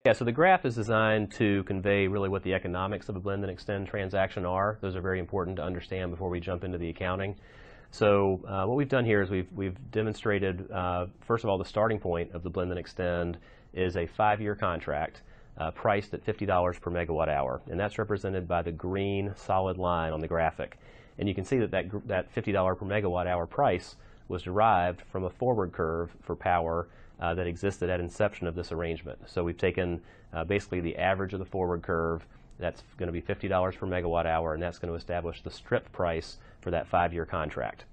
Yeah, so the graph is designed to convey really what the economics of a blend and extend transaction are. Those are very important to understand before we jump into the accounting. So what we've done here is we've demonstrated, first of all, the starting point of the blend and extend is a 5-year contract priced at $50 per megawatt hour, and that's represented by the green solid line on the graphic. And you can see that that $50 per megawatt hour price was derived from a forward curve for power that existed at inception of this arrangement. So we've taken basically the average of the forward curve. That's going to be $50 per megawatt hour, and that's going to establish the strip price for that 5-year contract.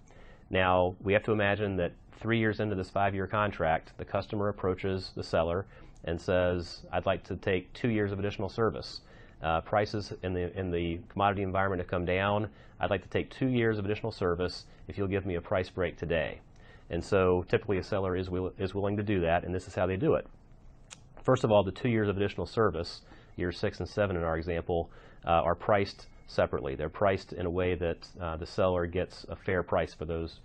Now, we have to imagine that 3 years into this 5-year contract, the customer approaches the seller and says, I'd like to take 2 years of additional service. Prices in the commodity environment have come down. I'd like to take 2 years of additional service if you'll give me a price break today. And so typically a seller is willing to do that, and this is how they do it. First of all, the 2 years of additional service, years 6 and 7 in our example, are priced separately. They're priced in a way that the seller gets a fair price for those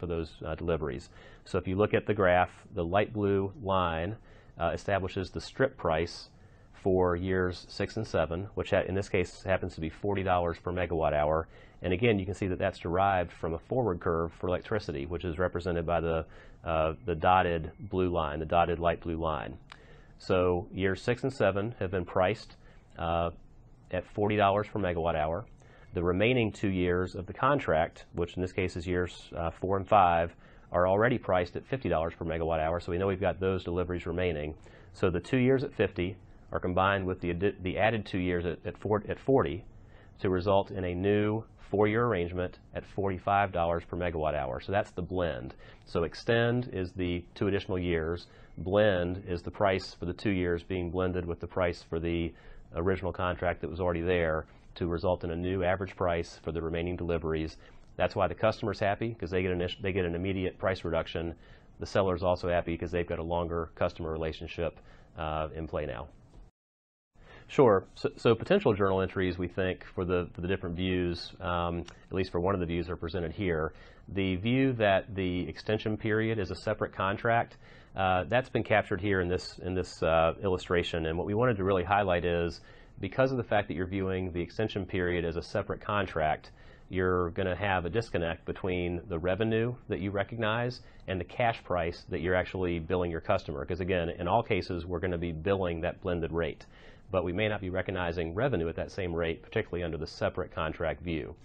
deliveries. So if you look at the graph, the light blue line establishes the strip price for years 6 and 7, which in this case happens to be $40 per megawatt hour. And again, you can see that that's derived from a forward curve for electricity, which is represented by the dotted blue line, the dotted light blue line. So years 6 and 7 have been priced at $40 per megawatt hour. The remaining 2 years of the contract, which in this case is years 4 and 5, are already priced at $50 per megawatt hour. So we know we've got those deliveries remaining. So the 2 years at 50 are combined with the added 2 years at 40 to result in a new 4-year arrangement at $45 per megawatt hour. So that's the blend. So extend is the 2 additional years. Blend is the price for the 2 years being blended with the price for the original contract that was already there to result in a new average price for the remaining deliveries. That's why the customer's happy, because they get an immediate price reduction. The seller's also happy because they've got a longer customer relationship in play now. Sure. So potential journal entries, we think, for the different views, at least for one of the views, are presented here. The view that the extension period is a separate contract, that's been captured here in this illustration. And what we wanted to really highlight is, because of the fact that you're viewing the extension period as a separate contract, you're going to have a disconnect between the revenue that you recognize and the cash price that you're actually billing your customer. Because again, in all cases, we're going to be billing that blended rate, but we may not be recognizing revenue at that same rate, particularly under the separate contract view.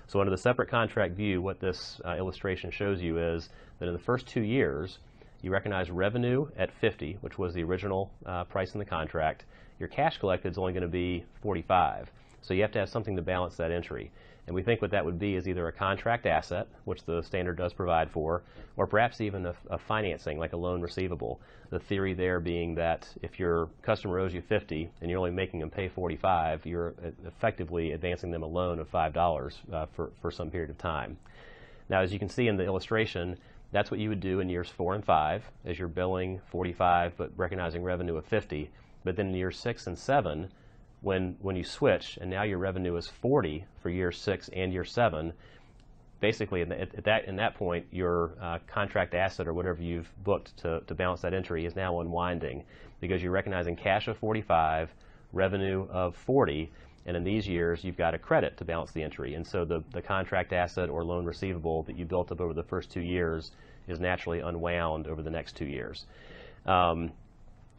So under the separate contract view, what this illustration shows you is that in the first 2 years, you recognize revenue at 50, which was the original price in the contract. Your cash collected is only going to be 45. So you have to have something to balance that entry. And we think what that would be is either a contract asset, which the standard does provide for, or perhaps even a financing, like a loan receivable. The theory there being that if your customer owes you 50 and you're only making them pay 45, you're effectively advancing them a loan of $5 for some period of time. Now, as you can see in the illustration, that's what you would do in years 4 and 5, as you're billing 45 but recognizing revenue of 50. But then in years 6 and 7, when you switch and now your revenue is 40 for year 6 and year 7, basically in that point your contract asset or whatever you've booked to balance that entry is now unwinding, because you're recognizing cash of 45, revenue of 40, and in these years you've got a credit to balance the entry. And so the contract asset or loan receivable that you built up over the first 2 years is naturally unwound over the next 2 years.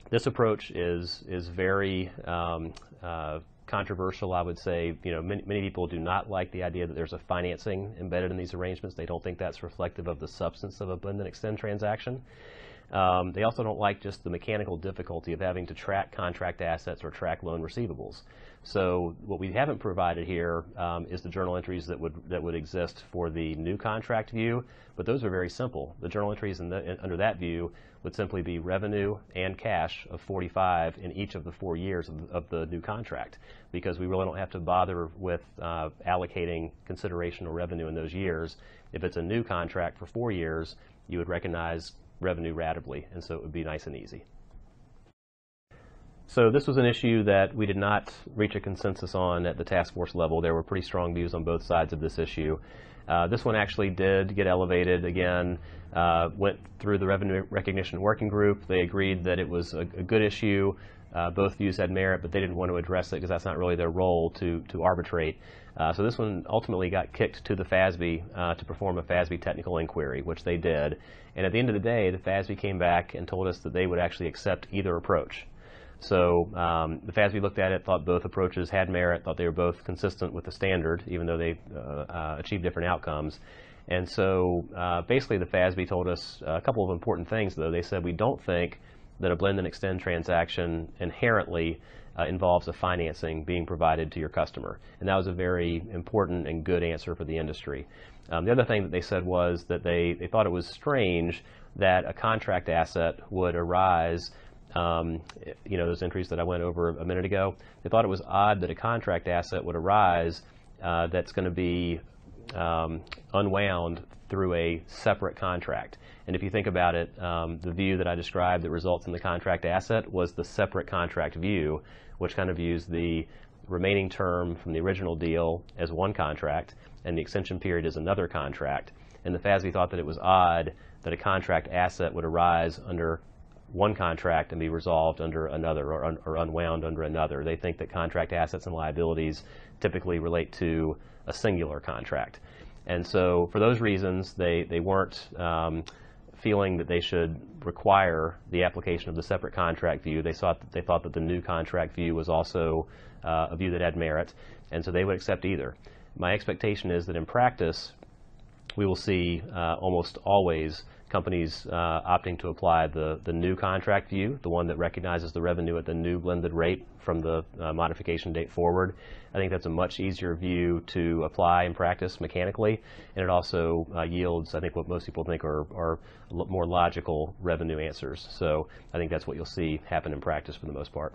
This approach is very controversial, I would say. Many people do not like the idea that there's a financing embedded in these arrangements. They don't think that's reflective of the substance of a blend and extend transaction. They also don't like just the mechanical difficulty of having to track contract assets or track loan receivables. So what we haven't provided here is the journal entries that would exist for the new contract view, but those are very simple. The journal entries under that view would simply be revenue and cash of 45 in each of the 4 years of the new contract, because we really don't have to bother with allocating consideration or revenue in those years. If it's a new contract for 4 years, you would recognize revenue ratably, and so it would be nice and easy. So this was an issue that we did not reach a consensus on at the task force level. There were pretty strong views on both sides of this issue. This one actually did get elevated again, went through the revenue recognition working group. They agreed that it was a good issue. Both views had merit, but they didn't want to address it because that's not really their role to arbitrate. So this one ultimately got kicked to the FASB to perform a FASB technical inquiry, which they did. And at the end of the day, the FASB came back and told us that they would actually accept either approach. So the FASB looked at it, thought both approaches had merit, thought they were both consistent with the standard, even though they achieved different outcomes. And so basically the FASB told us a couple of important things, though. They said, we don't think that a blend and extend transaction inherently involves a financing being provided to your customer. And that was a very important and good answer for the industry. The other thing that they said was that they thought it was strange that a contract asset would arise, those entries that I went over a minute ago. They thought it was odd that a contract asset would arise that's going to be unwound through a separate contract. And if you think about it, the view that I described that results in the contract asset was the separate contract view, which kind of views the remaining term from the original deal as one contract and the extension period as another contract. And the FASB thought that it was odd that a contract asset would arise under one contract and be resolved under another, or unwound under another. They think that contract assets and liabilities typically relate to a singular contract. And so for those reasons, they weren't feeling that they should require the application of the separate contract view. They thought that the new contract view was also a view that had merit, and so they would accept either. My expectation is that in practice, we will see almost always companies opting to apply the new contract view, the one that recognizes the revenue at the new blended rate from the modification date forward. I think that's a much easier view to apply in practice mechanically, and it also yields, I think, what most people think are more logical revenue answers. So I think that's what you'll see happen in practice for the most part.